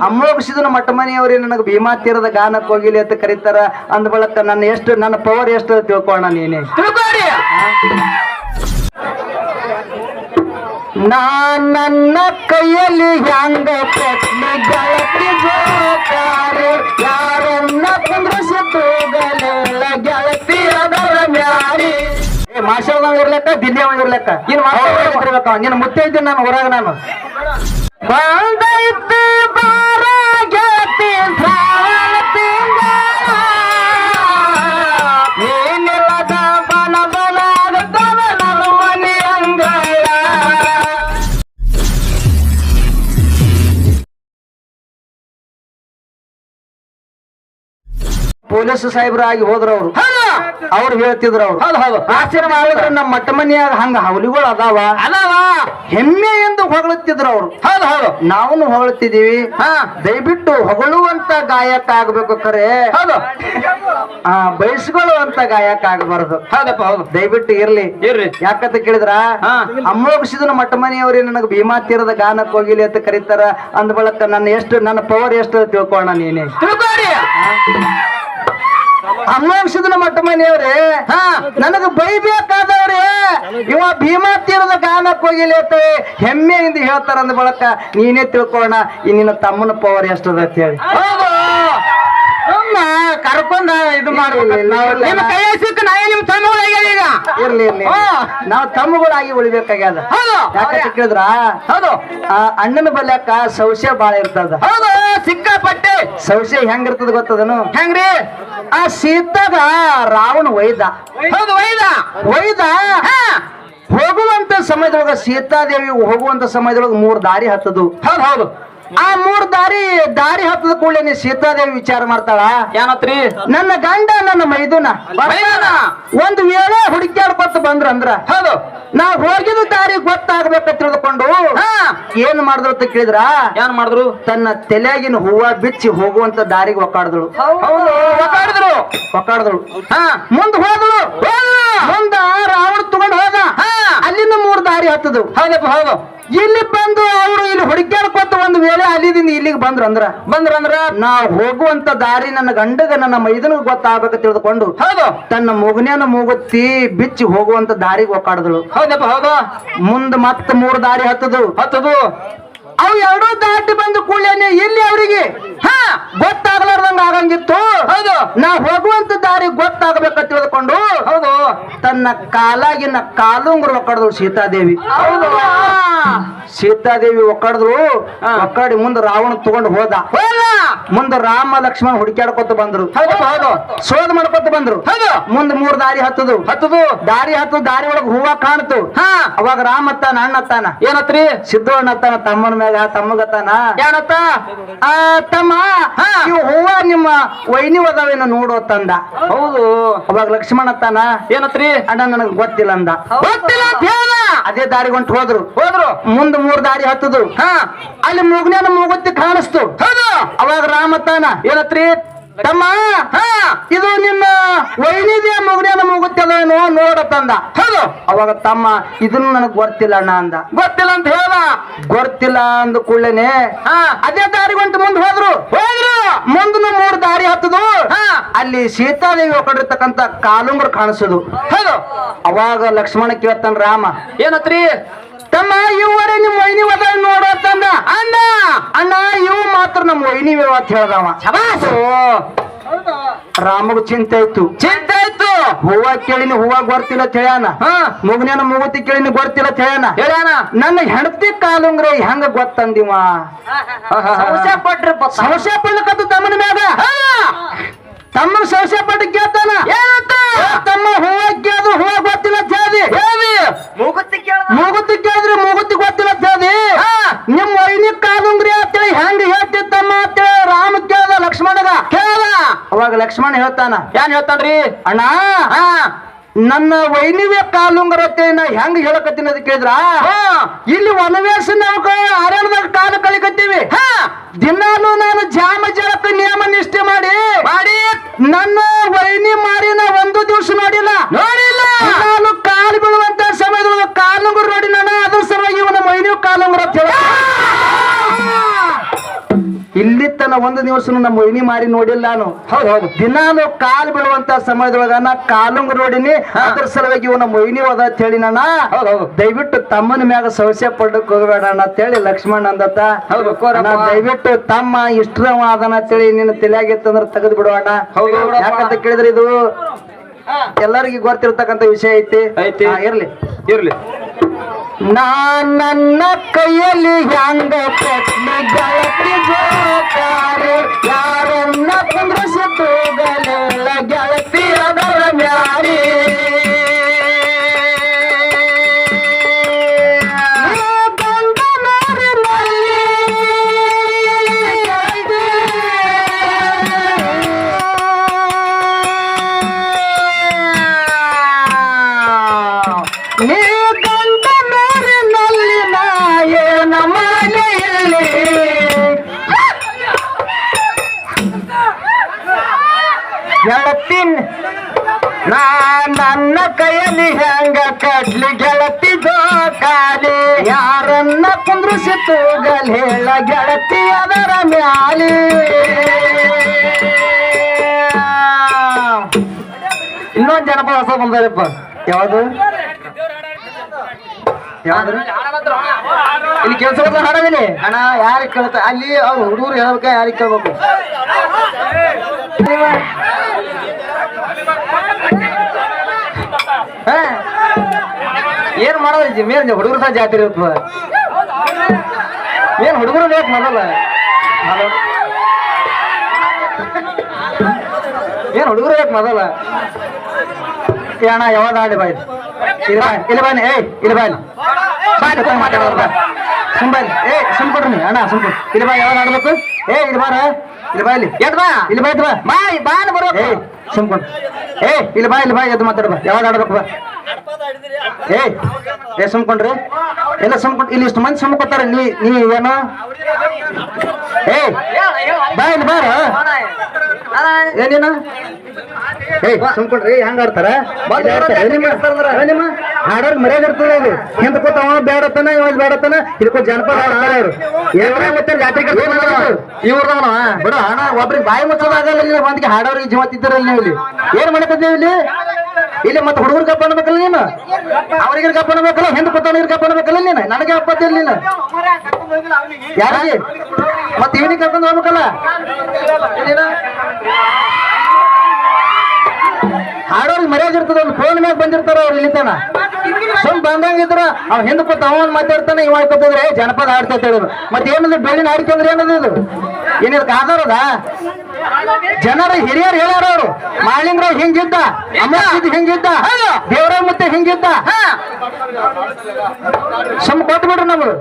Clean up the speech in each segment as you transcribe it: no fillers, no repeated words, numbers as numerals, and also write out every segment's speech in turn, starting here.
ಅಮೋಘಸಿದನ ಮಠ ಮನೆಯವ್ರಿ ನನಗೆ ಭೀಮಾ ತೀರದ ಗಾನಕ್ಕೆ ಹೋಗಿಲಿ ಅಂತ ಕರೀತಾರ ಅಂದ ಬಳಕ ನನ್ನ ಪವರ್ ಎಷ್ಟು ತಿಳ್ಕೊಳ್ಳೋಣ ನೀನೆ ನನ್ನ ಕೈಯಲ್ಲಿ ಹ್ಯಾಂಗ ಪತ್ನಿ ಗೆಳತಿ ಜೋಕಾರೆ ಯಾರನ್ನ ಕುಂದ್ರಿಸಿ ತೂಗಲೆಲ್ಲ ಗೆಳತಿ ಅದರ ಮ್ಯಾರಿ ಮಾಷಾವ ಇರ್ಲಕ್ಕ ದಿಲ್ಲಿಯವ ಇರ್ಲಕ್ಕ ಇನ್ ಮಾತಾಡ್ತಿರ್ಬೇಕ ನಿನ್ನ ಮುತ್ತೆ ಇದ್ದೀನಿ ನಾನು ಹೊರಗ ನಾನು ಬಂದೈತಿ ಬಾರ ಗೆಳತಿ ಏನಿಲ್ಲದ ಬಲ ಬಲ ಆಗತ್ತವ ನನ್ನ ಮನೆ ಅಂಗಳ ಪೊಲೀಸ್ ಸಾಹೇಬರಾಗಿ ಹೋದ್ರ ಅವ್ರು ಹೇಳ್ತಿದ್ರು ಅವ್ರು ಆಶ್ಚರ್ಯ ಮಾಡಿದ್ರೆ ನಮ್ಮ ಮಟ್ಟ ಮನೆಯಾಗ ಹಂಗ ಹವಲಿಗಳು ಅದಾವ ಹೆಮ್ಮೆ ಎಂದು ಹೊಗಳುತ್ತಿದ್ರು ಅವ್ರು ನಾವು ಹೊಗಳುತ್ತಿದೀವಿ ದಯವಿಟ್ಟು ಹೊಗಳುವಂತ ಗಾಯಕ ಆಗ್ಬೇಕು ಖರೆ ಬಯಸ್ಕೊಳ್ಳುವಂತ ಗಾಯಕ ಆಗಬಾರದು ದಯವಿಟ್ಟು ಇರ್ಲಿ ಯಾಕಂತ ಕೇಳಿದ್ರ ಅಮೋಘಸಿದನ ಮಟ್ಟ ಮನೆಯವ್ರಿ ನನಗೆ ಭೀಮಾ ತೀರದ ಗಾನಕ್ಕೆ ಹೋಗಿಲಿ ಅಂತ ಕರೀತಾರ ಅಂದ ಬಳಕ ನನ್ನ ಪವರ್ ಎಷ್ಟು ತಿಳ್ಕೊಳ್ಳೋಣ ನೀನೆ ಅಮೋಘಸಿದನ ಮಟ್ಟ ಮನೆಯವ್ರೆ ನನಗ ಬೈಬೇಕಾದವ್ರೆ ಇವ ಭೀಮಾ ತೀರದ ಗಾನಕ್ಕೆ ಹೋಗಿಲಿ ಅಂತ ಹೆಮ್ಮೆಯಿಂದ ಹೇಳ್ತಾರ ಅಂದ ಬಳಕ ನೀನೇ ತಿಳ್ಕೊಳ್ಳೋಣ ನಿನ್ನ ತಮ್ಮನ ಪವರ್ ಎಷ್ಟದ ಅಂತ ಹೇಳಿ ಕರ್ಕೊಂಡ ಇದು ಇರ್ಲಿ ನಾವು ತಮ್ಮಗಳಾಗಿ ಉಳಿಬೇಕಾಗ್ಯದ ಯಾಕಂತ ಕೇಳಿದ್ರ ಅಣ್ಣನ ಬಲ್ಯಾಕ ಸೌಸ್ಯ ಬಾಳ ಇರ್ತದ ಸಿಕ್ಕಾಪಟ್ಟೆ ಸೌಸ್ಯ ಹೆಂಗಿರ್ತದ ಗೊತ್ತದನು ಹೆಂಗ್ರಿ ಆ ಸೀತಾಗ ರಾವಣ ಒಯ್ದ ಹೋಗುವಂತ ಸಮಯದೊಳಗ ಸೀತಾದೇವಿ ಹೋಗುವಂತ ಸಮಯದೊಳಗ 3 ದಾರಿ ಹತ್ತದು ಹೌದು ಆ 3 ದಾರಿ ಹತ್ತದ ಕೂಡಲೇ ಸೀತಾದೇವಿ ವಿಚಾರ ಮಾಡ್ತಾಳ ಏನತ್ರಿ ನನ್ನ ಗಂಡ ನನ್ನ ಮೈದುನ ಒಂದು ವೇಳೆ ಹುಡುಕ್ಯಾಡ್ಕೊತ ಬಂದ್ರ ಹೌದು ನಾ ಹೋಗಿದ ದಾರಿ ಗೊತ್ತಾಗ್ಬೇಕ ತಿಳಿದುಕೊಂಡು ಏನ್ ಮಾಡಿದ್ರು ಅಂತ ಕೇಳಿದ್ರ ಏನ್ ಮಾಡಿದ್ರು ತನ್ನ ತಲೆಗಿನ ಹೂವ ಬಿಚ್ಚಿ ಹೋಗುವಂತ ದಾರಿಗೆ ಒಕ್ಕಾಡಿದಳು ಮುಂದ್ ಹೋದಳು ಮುಂದ ರಾವಣ ತಗೊಂಡ್ ಹೋದ ಅಲ್ಲಿಂದ 3 ದಾರಿ ಹತ್ತದು ಹೌದು ಇಲ್ಲಿ ಬಂದು ಅವರು ಇಲ್ಲಿ ಹುಡುಕ್ಯಾಡ್ಕೊತ ಒಂದು ವೇಳೆ ಅಲ್ಲಿದಿಂದ ಇಲ್ಲಿಗೆ ಬಂದ್ರ ನಾ ಹೋಗುವಂತ ದಾರಿ ನನ್ನ ಗಂಡಗ ನನ್ನ ಮೈದನಿಗೆ ಗೊತ್ತಾಗಬೇಕು ತಿಳಿದುಕೊಂಡು ಹೌದು ತನ್ನ ಮುಗನೆಯನ್ನು ಮೂಗುತ್ತಿ ಬಿಚ್ಚಿ ಹೋಗುವಂತ ದಾರಿಗೆ ಒಕ್ಕಾಡಿದಳು ಹೌದು ಮುಂದ್ ಮತ್ತ 3 ದಾರಿ ಹತ್ತದು ಅವು 2 ದಾಟಿ ಬಂದು ಕೂಡಲೇನೆ ಇಲ್ಲಿ ಅವರಿಗೆ ಗೊತ್ತಾಗಲಾರ್ದಂಗ ಆಗಂಗಿತ್ತು ಹೌದು ನಾ ಹೋಗುವಂತ ದಾರಿ ಗೊತ್ತಾಗಬೇಕ ತಿಳಿದುಕೊಂಡು ಹೌದು ತನ್ನ ಕಾಲಾಗಿನ ಕಾಲುಂಗುರು ಒಕ್ಕಡದಳು ಸೀತಾದೇವಿ ಒಕ್ಕಾಡಿ ಮುಂದೆ ರಾವಣ ತಗೊಂಡು ಹೋದ ಮುಂದೆ ರಾಮ ಲಕ್ಷ್ಮಣ ಹುಡುಕ್ಯಾಡ್ಕೊತ ಬಂದ್ರು ಶೋಧ ಮಾಡ್ಕೊತ ಬಂದ್ರು ಮುಂದ್ 3 ದಾರಿ ಹತ್ತದು ದಾರಿ ಒಳಗ ಹೂವ ಕಾಣ್ತು ಅವಾಗ ರಾಮ ಅತ್ತಾನ ಅಣ್ಣ ಅತ್ತಾನ ಏನತ್ರಿ ಸಿದ್ದು ಅಣ್ಣ ಅತ್ತಾನ ತಮ್ಮನ ಮ್ಯಾಗ ತಮ್ಮಗತ್ತಾನ ಏನತ್ತ ತಮ್ಮ ಇವು ಹೂವ ನಿಮ್ಮ ವೈನಿ ಒದವೇನ ನೋಡು ತಂದ ಹೌದು ಅವಾಗ ಲಕ್ಷ್ಮಣ ಅತ್ತಾನ ಏನತ್ರಿ ಅಣ್ಣ ನನಗ್ ಗೊತ್ತಿಲ್ಲ ಅಂದ ಅದೇ ದಾರಿ ಹೊಂಟು ಹೋದ್ರು ಮುಂದ್ 3 ದಾರಿ ಹತ್ತದು ಅಲ್ಲಿ ಮುಗ್ನೇನ ಮೂಗುತ್ತಿ ಕಾಣಿಸ್ತು ಅವಾಗ ರಾಮತ್ತಾನ ಏನತ್ರಿ ತಮ್ಮ ಇದು ನಿನ್ನ ವೈನಿದೆ ಮುಗ್ನೇನ ಮೂಗುತ್ತೇನೋ ನೋಡತ್ತಂದ ಹೌದು ಅವಾಗ ತಮ್ಮ ಇದನ್ನು ನನಗ್ ಗೊತ್ತಿಲ್ಲ ಅಣ್ಣ ಅಂದ ಗೊತ್ತಿಲ್ಲ ಅಂತ ಹೇಳ ಗೊತ್ತಿಲ್ಲ ಅಂದ ಕೂಡಲೇನೆ ಅದೇ ದಾರಿ ಹೊಂಟು ಮುಂದ್ ಹೋದ್ರು ಮುಂದ್ 3 ದಾರಿ ಹತ್ತದು ಅಲ್ಲಿ ಸೀತಾದೇವಿ ಒಕ್ಕಡಿರ್ತಕ್ಕಂತ ಕಾಲುಂಗುರು ಕಾಣಿಸೋದು ಹೌದು ಅವಾಗ ಲಕ್ಷ್ಮಣ ಕೇಳ್ತಾನ ರಾಮ ಏನತ್ರಿ ತಮ್ಮ ಇವರೇ ನಿಮ್ ವೈನಿ ಅದ ನೋಡತ್ತಂದ ಅಣ್ಣ ಇವು ಮಾತ್ರ ನಮ್ ವೈನಿವೆ ಅಂತ ಹೇಳ್ದವ ರಾಮಗ ಚಿಂತೆ ಇತ್ತು ಹೂವ ಕೇಳಿನಿ ಹೂವ ಗೊತ್ತಿಲ್ಲ ಹೇಳ್ಯಾನ ಮುಗ್ನೇನ ಮೂಗುತಿ ಕೇಳಿನಿ ಗೊತ್ತಿಲ್ಲ ಹೇಳ್ಯಾನ ನನ್ನ ಹೆಂಡತಿ ಕಾಲುಂಗ್ರೆ ಹೆಂಗ ಗೊತ್ತಂದಿವ ಸಂಶಯ ಪಡ್ಲಕತ್ತು ತಮ್ಮನ ಮ್ಯಾಗ ತಮ್ಮನ ಸಂಶಯ ಪಟ್ಟು ಕೇಳ್ತಾನ ತಮ್ಮ ಹೂವ ಕೇಳಿದ್ರು ಹೂವ ಗೊತ್ತಿಲ್ಲ ಹೇಳಿ ಮೂಗುತಿ ಕೇಳಿದ್ರಿ ಮೂಗುತಿ ಗೊತ್ತಿಲ್ಲ ಹೇಳಿ ನಿಮ್ ವೈನಿ ಕಾಲುಂಗ್ರಿ ಅಂತೇಳಿ ಹೆಂಗ ಹೇಳ್ತಿತ್ತಮ್ಮ ಅಂತೇಳಿ ರಾಮ ಕೇಳ್ದ ಲಕ್ಷ್ಮಣಗ ಅವಾಗ ಲಕ್ಷ್ಮಣ ಹೇಳ್ತಾನ ಏನ್ ಹೇಳ್ತಾನ್ರಿ ಅಣ್ಣ ನನ್ನ ವೈನಿವೆ ಕಾಲುಂಗರತ್ತೆ ನಾ ಹೆಂಗ್ ಹೇಳಕತ್ತೀನಿ ಅದ್ ಕೇಳಿದ್ರ ಇಲ್ಲಿ ವನವೇಶ ನಾವು ಅರಣ್ಯದಾಗ ಕಾಲ ಕಳಿಕತ್ತೀವಿ ದಿನಾಲು ನಾನು ಜಾಮ ಜಲಕ್ಕೆ ನಿಯಮ ನಿಷ್ಠೆ ಮಾಡಿ ನನ್ನ ವೈನಿ ಮಾರಿ ನಾ 1 ದಿವಸ ನೋಡಿಲ್ಲ ನಾನು ಕಾಲು ಬೀಳುವಂತ ಸಮಯದೊಳಗೆ ಕಾಲುಂಗುರು ನೋಡಿ ನಾನು ಅದ್ರ ಸಲುವಾಗಿ ಇವನ ವೈನಿ ಕಾಲುಂಗುರ ಇಲ್ಲಿ ತನ ಒಂದು ದಿವಸ ನಮ್ಮ ಮೊಯ್ನಿ ಮಾರಿ ನೋಡಿಲ್ಲ ನಾನು. ಹೌದು ದಿನಾನು ಕಾಲು ಬಿಡುವಂತ ಸಮಯದೊಳಗ ನಾ ಕಾಲುಂಗ ನೋಡಿನಿ. ಅದ್ರ ಸಲುವಾಗಿ ಇವನ ಮೊಯ್ನಿ ಹೋದ ಅಂತ ಹೇಳಿ ನಾನು ದಯವಿಟ್ಟು ತಮ್ಮನ ಮ್ಯಾಗ ಸಮಸ್ಯೆ ಪಡಕ್ ಹೋಗಬೇಡ ಅಂತ ಹೇಳಿ ಲಕ್ಷ್ಮಣ ಅಂದತ್ತ. ದಯವಿಟ್ಟು ತಮ್ಮ ಇಷ್ಟವಾದನ ಅಂತೇಳಿ ನಿನ್ನ ತಲೆಯಾಗಿತ್ತಂದ್ರ ತೆಗೆದು ಬಿಡೋಣ. ಯಾಕಂತ ಕೇಳಿದ್ರೆ ಇದು ಎಲ್ಲರಿಗೂ ಗೊತ್ತಿರ್ತಕ್ಕಂಥ ವಿಷಯ ಐತಿ. ಇರ್ಲಿ ಇರ್ಲಿ. ನನ್ನ ಕೈಯಲ್ಲಿ ಹ್ಯಾಂಗ ಗೆಳತಿ ಜೋಕಾರೆ ಯಾರನ್ನ ಕುಂದ್ರಿಸಿತು ಗಲೆಲ್ಲ ಗೆಳತಿ ಅದರ ಮ್ಯಾರಿ ಗೆಳತಿ ನನ್ನ ಕೈಯಲ್ಲಿ ಹೆಂಗ ಕಟ್ಲಿ ಗೆಳತಿ ಜೋಕಾಲಿ ಯಾರನ್ನ ಕುಂದ್ರಿಸಿತು ಗಲೇಳ ಗೆಳತಿ ಅದರ ಮ್ಯಾಲಿ. ಇನ್ನೊಂದು ಜನಪದ ಹೊಸ ಬಂದಾರಪ್ಪ. ಯಾವುದು ಇಲ್ಲಿ ಕೆಲಸ ಹಾಡವಿಲ್ಲ ಅಣ್ಣ. ಯಾರಿಗೆ ಕೇಳ್ತ ಅಲ್ಲಿ ಅವ್ರು ಹುಡುಗರು ಹೇಳ್ಬೇಕ ಯಾರಿಗೆ ಕೇಳ್ಬೇಕು? ಏನ್ ಮಾಡೋದು ಮೇನ್ ಹುಡುಗರು ಸಹ ಜಾತ್ರೆ ಇರ್ತದ. ಏನ್ ಹುಡುಗರು ಬೇಕು ಮೊದಲ ಏನ್ ಹುಡುಗರು ಬೇಕು ಮೊದಲ. ಅಣ್ಣ ಯಾವ್ದು ಆಡಿ ಬಾಯ್ ಇಲ್ಲಿ ಬನ್ನಿ. ಇಲ್ಲಿ ಬಾಯ್ ಮಾತಾಡೋದು ಸುಂಬಾಲಿ. ಸುಮ್ಕೊಡ್ರಿ ಅಣ್ಣ ಸುಮ್ಕೊಡ್. ಇಲ್ಲಿ ಬಾ ಯಾವ್ದು ಆಡ್ಬೇಕು? ಇಲ್ಲಿ ಬಾರ. ಇಲ್ಲಿ ಬಾ ಇಲ್ಲಿ ಎದ್ ಬಾ. ಇಲ್ಲಿ ಬಾ ಎದ್ ಬಾ. ಬಾಯ್ ಬಾ ಬರ್ಬೇಕು. ಸುಮ್ಕೊಂಡ್. ಇಲ್ಲಿ ಬಾ. ಇಲ್ಲಿ ಬಾ ಎದ್ದು ಮಾತಾಡ ಬಾ. ಯಾವ್ದು ಆಡ್ಬೇಕು ಬಾ. ಸುಮ್ಕೊಂಡ್ರಿ ಎಲ್ಲ ಸುಮ್ಕೊಂಡ್. ಇಲ್ಲಿ ಇಷ್ಟು ಮಂದಿ ಸುಮ್ಕೊತಾರ. ನೀ ಏನು ಬಾ ಇಲ್ಲಿ ಬಾರ. ಏನೇನು ಸುಮ್ಕೊಂಡ್ರಿ ಹೆಂಗ ಆಡ್ತಾರ? ನಿಮ್ಮ ಹಾಡೋರ್ ಮರ್ಯಾದ ಇರ್ತದ. ಅದು ಹಿಂದ ಕೂತ ಅವ ಬೇಡತನ ಇವಾಗ ಬೇಡತನ ಇಲ್ಲಿ ಜನಪದ ಹಾಡ್ತಾರ ಅವ್ರು. ಮತ್ತೆ ಜಾತ್ರೆ ಇವ್ರದವನ ಬಿಡ ಹಣ ಒಬ್ರಿಗೆ ಬಾಯಿ ಮುಚ್ಚೋದಾಗಲ್ಲ. ಇಲ್ಲಿ ಒಂದಿಗೆ ಹಾಡೋರಿಗೆ ಜೀವ ತಿದ್ದಾರಲ್ಲ ನೀವು. ಇಲ್ಲಿ ಏನ್ ಮಾಡಕತ್ತೀವಿ ಇಲ್ಲಿ? ಇಲ್ಲಿ ಮತ್ತೆ ಹುಡುಗರು ಗಪ್ಪ ಅನ್ಬೇಕಲ್ಲ ನೀನು. ಅವ್ರಿಗೆ ಗಪ್ಪ ಅನ್ಬೇಕಲ್ಲ. ಹಿಂದ ಕೂತವ್ರಿಗೆ ಗಪ್ಪ ಅನ್ಬೇಕಲ್ಲ ನೀನು. ನನಗೆ ಅಪ್ಪತ್ತಿಲ್ಲ ನೀನು. ಯಾರಿಗೆ ಮತ್ತೆ ಇವನಿಗೆ ಕರ್ಕೊಂಡು ಹೋಗ್ಬೇಕಲ್ಲ. ಹಾಡೋರಿಗೆ ಮರ್ಯಾದೆ ಇರ್ತದ. ಒಂದು ಫೋನ್ ಮ್ಯಾಗ ಬಂದಿರ್ತಾರ ಅವ್ರು ಇಲ್ಲಿತಾನ. ಸುಮ್ ಬಂದಂಗಿದ್ರ ಅವ್ ಹಿಂದ್ ಕೂತ ಅವನ್ ಮಾತಾಡ್ತಾನೆ. ಇವ್ ಮಾಡ್ಕೊತಿದ್ರೆ ಜನಪದ ಹಾಡ್ತಾ ಹೇಳೋದು. ಮತ್ತೆ ಏನದು ಬೆಳ್ಳಿನ ಹಾಡಿಕೆ ಅಂದ್ರೆ ಏನದು? ಇದು ಏನಿದಕ್ಕೆ ಆಧಾರದ ಜನರ ಹಿರಿಯರು ಹೇಳ್ಯಾರ. ಅವರು ಮಾಳಿಂಗ್ರಾವ್ ಹಿಂಗಿದ್ದ, ಅಮರ್ಸಿದ್ ಹಿಂಗಿದ್ದ, ದೇವರಾವ್ ಮತ್ತೆ ಹಿಂಗಿದ್ದ. ಸುಮ್ ಕೊಟ್ಬಿಡ್ರಿ ನಮ್ದು.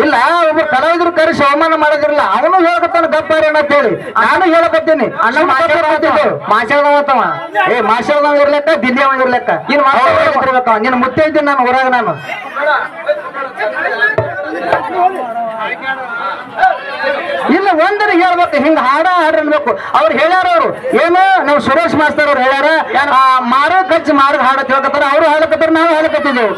ಇಲ್ಲ ಒಬ್ಬ ಕಲಾವಿದ್ರು ಕರೆಸಿ ಅವಮಾನ ಮಾಡೋದಿರಲ್ಲ. ಅವನು ಹೇಳಕತ್ತಾನ ಗಪ್ಪಾರಿ ಅಂತ ಹೇಳಿ. ನಾನು ಹೇಳಕತ್ತೀನಿ ಅಣ್ಣ ಮಾತಾಡ್ತಾವ. ಮಾತಾಡ್ದವ ಇರ್ಲೆಕ್ಕ ದಿಲ್ಲಿ ಅವ ಇರ್ಲೆಕ್ಕ. ಇನ್ ಮಾತಾಡ್ಬೇಕವ. ನೀನು ಮುತ್ತೆ ಇದ್ದೀನಿ ನಾನು ಹೊರಗ. ನಾನು ಇಲ್ಲ ಒಂದರ ಹೇಳ್ಬೇಕು. ಹಿಂಗ ಹಾಡ ಅನ್ಬೇಕು. ಅವ್ರು ಹೇಳ್ಯಾರ. ಅವ್ರು ಏನು ನಾವು ಸುರೇಶ್ ಮಾಸ್ತರ್ ಅವ್ರು ಹೇಳ್ಯಾರ. ಮಾರೋ ಖರ್ಚು ಮಾರ್ಗ ಹಾಡ ಹೇಳ್ಕತ್ತಾರ. ಅವ್ರು ಹಾಡಕತ್ತಾರ, ನಾವು ಹಾಡಕತ್ತಿದ್ದೇವೆ.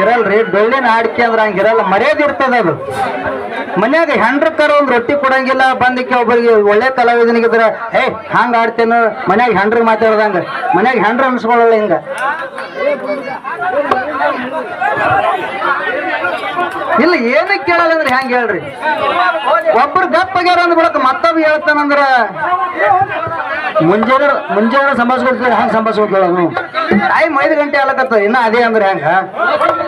ಇರಲ್ರಿ ಬೆಳ್ಳಿನ ಆಡಿಕೆ ಅಂದ್ರ ಹಂಗಿರಲ್ಲ. ಮರ್ಯಾದೆ ಇರ್ತದ. ಅದು ಮನ್ಯಾಗ ಹೆಂಡ್ರ ಕರ ಒಂದ್ ರೊಟ್ಟಿ ಕೊಡಂಗಿಲ್ಲ. ಬಂದಕ್ಕೆ ಒಬ್ಬರಿಗೆ ಒಳ್ಳೆ ಕಲಾವಿದನಿಗಿದ್ರ ಹಂಗ ಆಡ್ತೇನು. ಮನ್ಯಾಗ ಹೆಂಡ್ರಿಗೆ ಮಾತಾಡ್ದಂಗ ಮನ್ಯಾಗ ಹೆಂಡ್ರ ಅನ್ಸ್ಕೊಳ್ಳಲ್ಲ. ಹಿಂಗ ಇಲ್ಲ ಏನಕ್ಕೆ ಕೇಳಲ್ಲ ಅಂದ್ರೆ ಹೆಂಗ ಹೇಳ್ರಿ? ಒಬ್ರು ಗಪ್ಪಾಗ್ಯಾರ ಅಂದ್ಬಿಡಕ್ ಮತ್ತೊಬ್ಬ ಹೇಳ್ತಾನಂದ್ರ ಮುಂಜಾನೆ ಸಂಭಾಷಿಸ್ಕೊಡ್ತೀವಿ. ಹಂಗ ಸಂಭಾಷಿಸ್ಕೊಳ್ಳೋನು. ಟೈಮ್ 5 ಗಂಟೆ ಆಗ್ಲಕತ್ತ. ಇನ್ನ ಅದೇ ಅಂದ್ರೆ ಹೆಂಗ?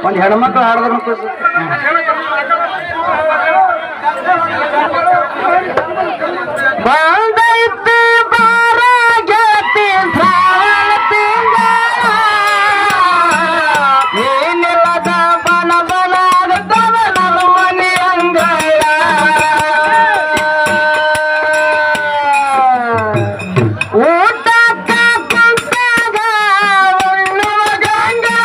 ಒಂದ್ ಹೆಣ್ಮಕ್ಳು ಹಾಡಿದ್ರು ಬಂದೈತಿ ಬಾರ ಗೆಳತಿ ಶ್ರಾವಣ ತಿಂಗಳ ಏನಿಲ್ಲದ ಬನ ಬನ ಆಗುತ್ತವ ನಮ್ಮ ಮನೆ ಅಂಗಳ. ಊಟಕ್ಕ ಕುಂತಾಗ ಉಣ್ಣುವ ಗಂಗಳ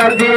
ಮೂರ್ತಿ